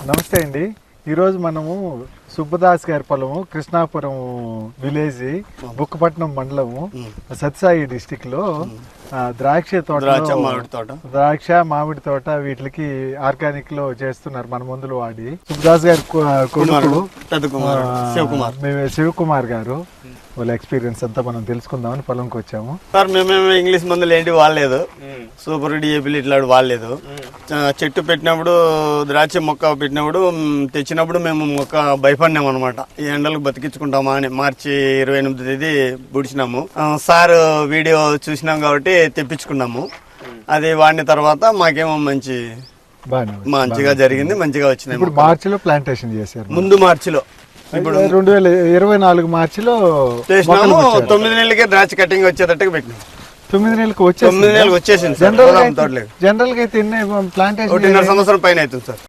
నమస్తే అండి. ఈరోజు మనము సుబ్బదాస్ గారి పొలము కృష్ణాపురం విలేజ్ బుక్కపట్నం మండలము సత్యసాయి డిస్టిక్ లో ద్రాక్ష మామిడి తోట వీటికి ఆర్గానిక్ లో చేస్తున్నారు మన మందులు వాడి. సుబ్బదాస్ గారి కొడుకు శివకుమార్ గారు వాళ్ళ ఎక్స్పీరియన్స్ అంతా మనం తెలుసుకుందామని పొలంకి వచ్చాము. సార్ మేమేమో ఇంగ్లీష్ మందులు ఏంటి వాడలేదు, సూపర్ డిఏపీలు ఇట్లా వాడలేదు. చెట్టు పెట్టినప్పుడు ద్రాక్ష మొక్క పెట్టినప్పుడు తెచ్చినప్పుడు మేము మొక్క భయపడినాం అనమాట. ఈ ఎండలకు బతికించుకుంటామా అని మార్చి 28వ తేదీ బుడిచినాము. సార్ వీడియో చూసినాం కాబట్టి తెప్పించుకున్నాము. అది వాడిన తర్వాత మాకేమో మంచిగా జరిగింది, మంచిగా వచ్చినాయి. ఇప్పుడు మార్చిలో ప్లాంటేషన్ చేశారు. ముందు మార్చిలో, ఇప్పుడు 2024 మార్చిలో చేసినాము. 9 నెలలకే ద్రాక్ష కటింగ్ వచ్చేటట్టుగా పెట్టినాము. 9 నెలలకు 9 నెలలకు వచ్చేసింది. జనరల్ గా అయితే ప్లాంటేషన్ 1.5 సంవత్సరం పైన అవుతుంది సార్.